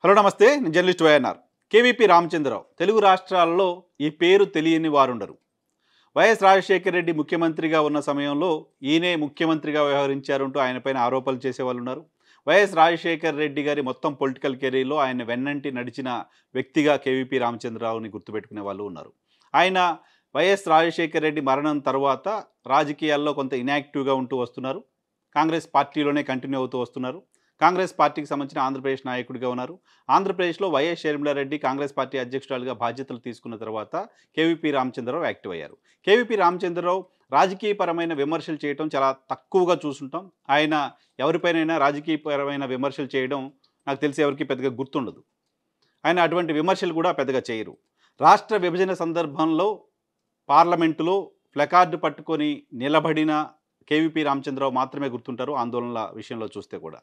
Hello నమస్తే, నేను journalist YNR. KVP Ramachandra Rao Telugu రాష్ట్రాల్లో ఈ పేరు తెలియని వారుండరు. వైఎస్ రాజశేఖర రెడ్డి ముఖ్యమంత్రిగా ఉన్న సమయంలో ఈయనే ముఖ్యమంత్రిగా వ్యవహరించారంటూ ఆయనపైన ఆరోపణలు చేసేవాళ్ళు ఉన్నారు. వైఎస్ రాజశేఖర రెడ్డి గారి మొత్తం పొలిటికల్ కెరీర్లో ఆయన వెన్నంటి నడిచిన వ్యక్తిగా కేవీపీ రామచంద్రరావుని గుర్తుపెట్టుకునే వాళ్ళు ఉన్నారు. ఆయన వైఎస్ రాజశేఖర రెడ్డి మరణం తర్వాత రాజకీయాల్లో కొంత ఇన్యాక్టివ్గా ఉంటూ వస్తున్నారు. కాంగ్రెస్ పార్టీలోనే కంటిన్యూ అవుతూ వస్తున్నారు. కాంగ్రెస్ పార్టీకి సంబంధించిన ఆంధ్రప్రదేశ్ నాయకుడిగా ఉన్నారు. ఆంధ్రప్రదేశ్లో వైఎస్ షర్మిలారెడ్డి కాంగ్రెస్ పార్టీ అధ్యక్షురాలుగా బాధ్యతలు తీసుకున్న తర్వాత కేవీపీ రామచంద్రరావు యాక్టివ్ అయ్యారు. కేవీపీ రామచంద్రరావు రాజకీయపరమైన విమర్శలు చేయడం చాలా తక్కువగా చూస్తుంటాం. ఆయన ఎవరిపైనైనా రాజకీయపరమైన విమర్శలు చేయడం నాకు తెలిసి ఎవరికి పెద్దగా గుర్తుండదు. ఆయన అటువంటి విమర్శలు కూడా పెద్దగా చేయరు. రాష్ట్ర విభజన సందర్భంలో పార్లమెంటులో ప్లకార్డు పట్టుకొని నిలబడిన కేవీపీ రామచంద్రరావు మాత్రమే గుర్తుంటారు ఆందోళనల విషయంలో చూస్తే కూడా.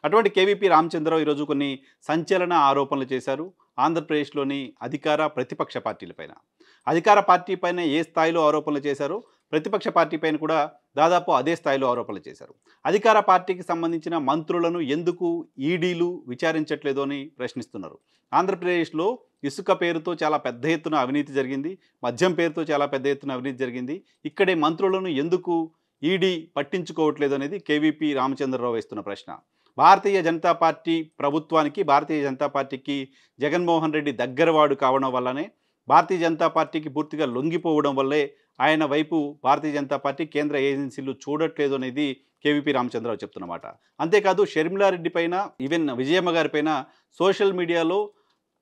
అటువంటి కేవీపీ రామచంద్రరావు ఈరోజు కొన్ని సంచలన ఆరోపణలు చేశారు ఆంధ్రప్రదేశ్లోని అధికార ప్రతిపక్ష పార్టీలపైన. అధికార పార్టీ పైన ఏ స్థాయిలో ఆరోపణలు చేశారో ప్రతిపక్ష పార్టీ పైన కూడా దాదాపు అదే స్థాయిలో ఆరోపణలు చేశారు. అధికార పార్టీకి సంబంధించిన మంత్రులను ఎందుకు ఈడీలు విచారించట్లేదు అని ప్రశ్నిస్తున్నారు. ఆంధ్రప్రదేశ్లో ఇసుక పేరుతో చాలా పెద్ద ఎత్తున అవినీతి జరిగింది, మద్యం పేరుతో చాలా పెద్ద ఎత్తున అవినీతి జరిగింది. ఇక్కడే మంత్రులను ఎందుకు ఈడీ పట్టించుకోవట్లేదు అనేది కేవీపీ రామచంద్రరావు వేస్తున్న ప్రశ్న. భారతీయ జనతా పార్టీ ప్రభుత్వానికి, భారతీయ జనతా పార్టీకి జగన్మోహన్ రెడ్డి దగ్గరవాడు కావడం వల్లనే, భారతీయ జనతా పార్టీకి పూర్తిగా లొంగిపోవడం వల్లే ఆయన వైపు భారతీయ జనతా పార్టీ కేంద్ర ఏజెన్సీలు చూడట్లేదు అనేది కేవీపీ రామచంద్రరావు చెప్తున్నమాట. అంతేకాదు షర్మిలారెడ్డి పైన, ఈవెన్ విజయమ్మ గారి పైన సోషల్ మీడియాలో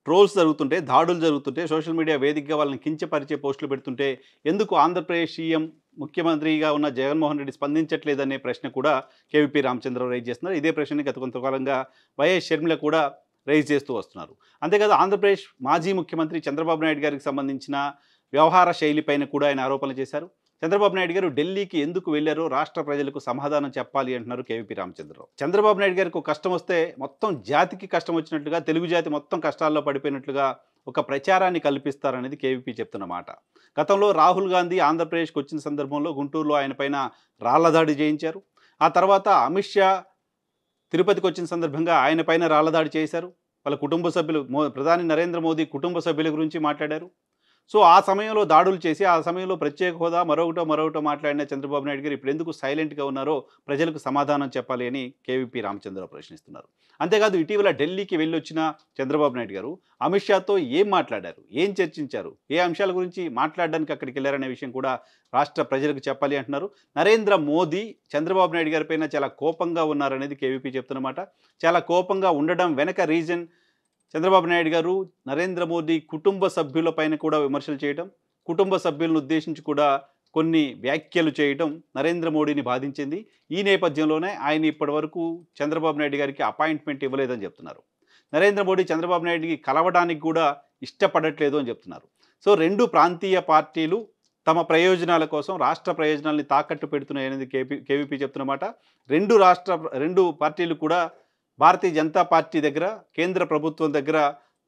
ట్రోల్స్ జరుగుతుంటే, దాడులు జరుగుతుంటే, సోషల్ మీడియా వేదికగా వాళ్ళని కించపరిచే పోస్టులు పెడుతుంటే ఎందుకు ఆంధ్రప్రదేశ్ సీఎం ముఖ్యమంత్రిగా ఉన్న జగన్మోహన్ రెడ్డి స్పందించట్లేదనే ప్రశ్న కూడా కేవీపీ రామచంద్రరావు రైజ్ చేస్తున్నారు. ఇదే ప్రశ్నని గత కొంతకాలంగా వైఎస్ షర్మిల కూడా రైజ్ చేస్తూ వస్తున్నారు. అంతేకాదు ఆంధ్రప్రదేశ్ మాజీ ముఖ్యమంత్రి చంద్రబాబు నాయుడు గారికి సంబంధించిన వ్యవహార శైలిపైన కూడా ఆయన ఆరోపణలు చేశారు. చంద్రబాబు నాయుడు గారు ఢిల్లీకి ఎందుకు వెళ్లారో రాష్ట్ర ప్రజలకు సమాధానం చెప్పాలి అంటున్నారు కేవీపీ రామచంద్రరావు. చంద్రబాబు నాయుడు గారికి ఒక కష్టం వస్తే మొత్తం జాతికి కష్టం వచ్చినట్లుగా, తెలుగు జాతి మొత్తం కష్టాల్లో పడిపోయినట్లుగా ఒక ప్రచారాన్ని కల్పిస్తారనేది కేవీపీ చెప్తున్న మాట. గతంలో రాహుల్ గాంధీ ఆంధ్రప్రదేశ్కి వచ్చిన సందర్భంలో గుంటూరులో ఆయన పైన రాళ్లదాడి చేయించారు. ఆ తర్వాత అమిత్ షా తిరుపతికి వచ్చిన సందర్భంగా ఆయన పైన రాళ్లదాడి చేశారు. వాళ్ళ కుటుంబ సభ్యులు, ప్రధాని నరేంద్ర మోదీ కుటుంబ సభ్యుల గురించి మాట్లాడారు. సో ఆ సమయంలో దాడులు చేసి, ఆ సమయంలో ప్రత్యేక హోదా మరొకటో మాట్లాడిన చంద్రబాబు నాయుడు గారు ఇప్పుడు ఎందుకు సైలెంట్గా ఉన్నారో ప్రజలకు సమాధానం చెప్పాలి అని కేవీపీ రామచంద్రరావు ప్రశ్నిస్తున్నారు. అంతేకాదు ఇటీవల ఢిల్లీకి వెళ్ళొచ్చిన చంద్రబాబు నాయుడు గారు అమిత్ షాతో ఏం మాట్లాడారు, ఏం చర్చించారు, ఏ అంశాల గురించి మాట్లాడడానికి అక్కడికి వెళ్ళారనే విషయం కూడా రాష్ట్ర ప్రజలకు చెప్పాలి అంటున్నారు. నరేంద్ర మోదీ చంద్రబాబు నాయుడు గారి పైన చాలా కోపంగా ఉన్నారనేది కేవీపీ చెప్తున్నమాట. చాలా కోపంగా ఉండడం వెనక రీజన్ చంద్రబాబు నాయుడు గారు నరేంద్ర మోదీ కుటుంబ సభ్యులపైన కూడా విమర్శలు చేయడం, కుటుంబ సభ్యులను ఉద్దేశించి కూడా కొన్ని వ్యాఖ్యలు చేయడం నరేంద్ర మోడీని బాధించింది. ఈ నేపథ్యంలోనే ఆయన ఇప్పటివరకు చంద్రబాబు నాయుడు గారికి అపాయింట్మెంట్ ఇవ్వలేదని చెప్తున్నారు. నరేంద్ర మోడీ చంద్రబాబు నాయుడికి కలవడానికి కూడా ఇష్టపడట్లేదు అని చెప్తున్నారు. సో రెండు ప్రాంతీయ పార్టీలు తమ ప్రయోజనాల కోసం రాష్ట్ర ప్రయోజనాల్ని తాకట్టు పెడుతున్నాయనేది కేవీపీ చెప్తున్నమాట. రెండు పార్టీలు కూడా భారతీయ జనతా పార్టీ దగ్గర, కేంద్ర ప్రభుత్వం దగ్గర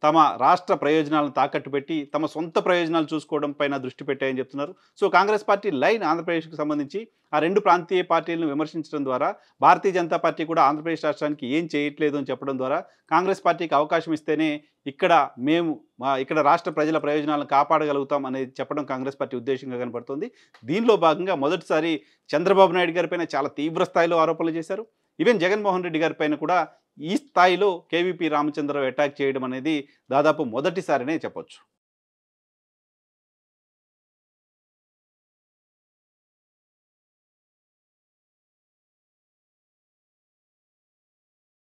తమ రాష్ట్ర ప్రయోజనాలను తాకట్టు పెట్టి తమ సొంత ప్రయోజనాలు చూసుకోవడం పైన దృష్టి పెట్టాయని చెప్తున్నారు. సో కాంగ్రెస్ పార్టీ లైన్ ఆంధ్రప్రదేశ్కి సంబంధించి ఆ రెండు ప్రాంతీయ పార్టీలను విమర్శించడం ద్వారా భారతీయ జనతా పార్టీ కూడా ఆంధ్రప్రదేశ్ రాష్ట్రానికి ఏం చేయట్లేదు అని చెప్పడం ద్వారా కాంగ్రెస్ పార్టీకి అవకాశం ఇస్తేనే ఇక్కడ రాష్ట్ర ప్రజల ప్రయోజనాలను కాపాడగలుగుతాం అనేది చెప్పడం కాంగ్రెస్ పార్టీ ఉద్దేశంగా కనబడుతుంది. దీనిలో భాగంగా మొదటిసారి చంద్రబాబు నాయుడు గారి పైన చాలా తీవ్ర స్థాయిలో ఆరోపణలు చేశారు. ఈవెన్ జగన్మోహన్ రెడ్డి గారి పైన కూడా ఈ స్థాయిలో కేవీపీ రామచంద్రరావు అటాక్ చేయడం అనేది దాదాపు మొదటిసారినే చెప్పొచ్చు.